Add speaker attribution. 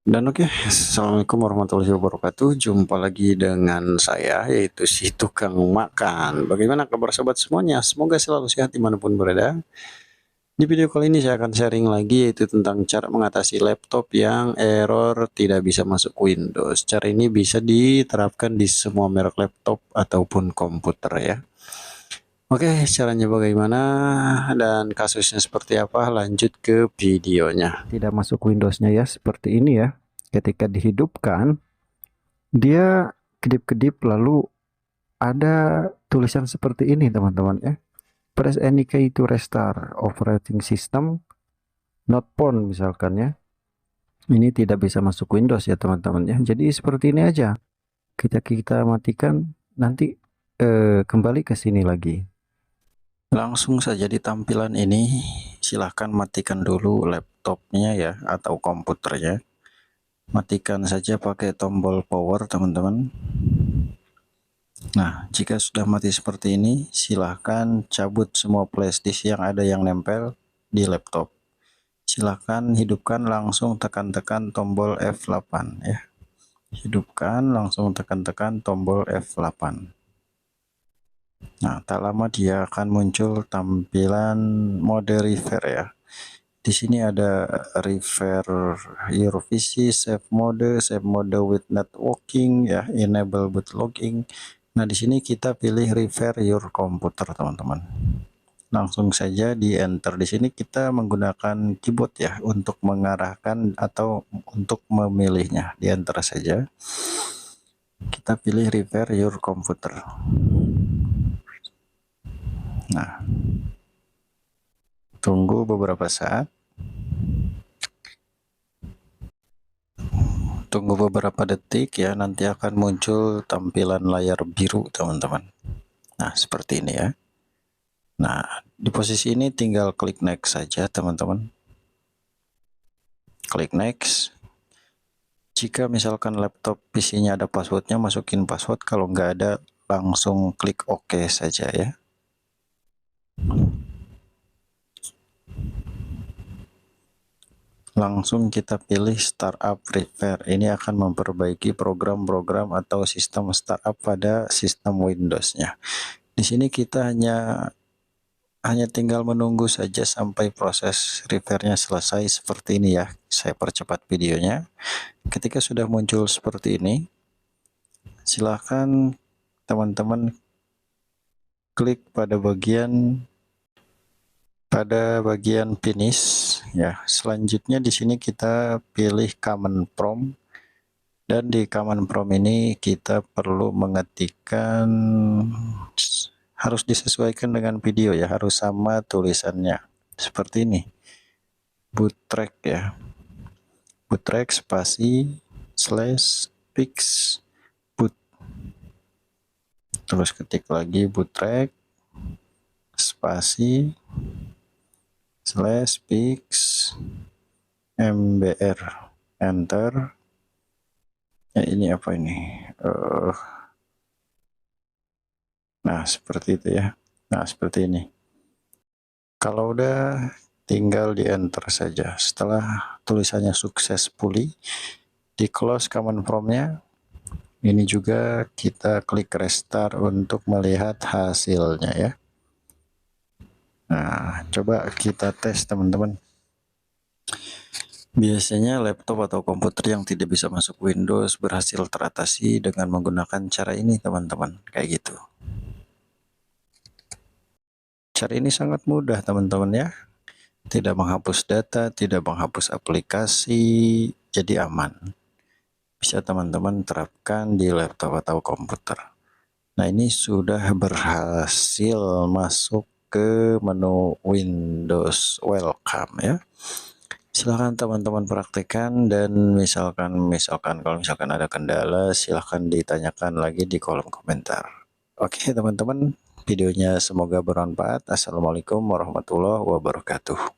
Speaker 1: Dan oke, Assalamualaikum warahmatullahi wabarakatuh. Jumpa lagi dengan saya, yaitu si tukang makan. Bagaimana kabar sobat semuanya? Semoga selalu sehat dimanapun berada. Di video kali ini saya akan sharing lagi, yaitu tentang cara mengatasi laptop yang error tidak bisa masuk Windows. Cara ini bisa diterapkan di semua merek laptop ataupun komputer ya. Oke, caranya bagaimana dan kasusnya seperti apa? Lanjut ke videonya. Tidak masuk Windows-nya ya, seperti ini ya. Ketika dihidupkan, dia kedip-kedip lalu ada tulisan seperti ini teman-teman ya. Press any key to restart operating system not found misalkan ya. Ini tidak bisa masuk Windows ya teman-teman ya. Jadi seperti ini aja. Kita matikan, nanti kembali ke sini lagi. Langsung saja di tampilan ini, silahkan matikan dulu laptopnya ya atau komputernya. Matikan saja pakai tombol power teman-teman. Nah, jika sudah mati seperti ini, silahkan cabut semua flashdisk yang ada yang nempel di laptop. Silahkan hidupkan, langsung tekan-tekan tombol F8 ya. Hidupkan, langsung tekan-tekan tombol F8. Nah, tak lama dia akan muncul tampilan mode repair ya. Di sini ada repair your PC, save mode with networking ya, enable bootlogging. Nah, di sini kita pilih repair your computer, teman-teman. Langsung saja di enter. Di sini kita menggunakan keyboard ya untuk mengarahkan atau untuk memilihnya. Di enter saja. Kita pilih repair your computer. Nah, tunggu beberapa saat. Tunggu beberapa detik ya, nanti akan muncul tampilan layar biru teman-teman. Nah, seperti ini ya. Nah, di posisi ini tinggal klik next saja teman-teman. Klik next. Jika misalkan laptop PC-nya ada passwordnya, masukin password. Kalau nggak ada, langsung klik OK saja ya. Langsung kita pilih startup repair. Ini akan memperbaiki program-program atau sistem startup pada sistem Windows-nya. Di sini kita hanya tinggal menunggu saja sampai proses repairnya selesai seperti ini ya. Saya percepat videonya. Ketika sudah muncul seperti ini, silahkan teman-teman klik pada bagian finish ya. Selanjutnya di sini kita pilih command prompt, dan di command prompt ini kita perlu mengetikkan, harus disesuaikan dengan video ya, harus sama tulisannya seperti ini. Boottrack ya, boottrack spasi slash fix boot, terus ketik lagi boottrack spasi slash fix mbr, enter. Ya, ini apa ini? Nah, seperti itu ya. Nah, seperti ini. Kalau udah, tinggal di enter saja. Setelah tulisannya successfully, di close command prompt-nya. Ini juga kita klik restart untuk melihat hasilnya ya. Nah, coba kita tes teman-teman. Biasanya laptop atau komputer yang tidak bisa masuk Windows berhasil teratasi dengan menggunakan cara ini teman-teman, kayak gitu. Cara ini sangat mudah teman-teman ya. Tidak menghapus data, tidak menghapus aplikasi, jadi aman. Bisa teman-teman terapkan di laptop atau komputer. Nah, ini sudah berhasil masuk ke menu Windows Welcome ya. Silahkan teman-teman praktekkan, dan misalkan kalau misalkan ada kendala, silahkan ditanyakan lagi di kolom komentar. Oke teman-teman, videonya semoga bermanfaat. Assalamualaikum warahmatullahi wabarakatuh.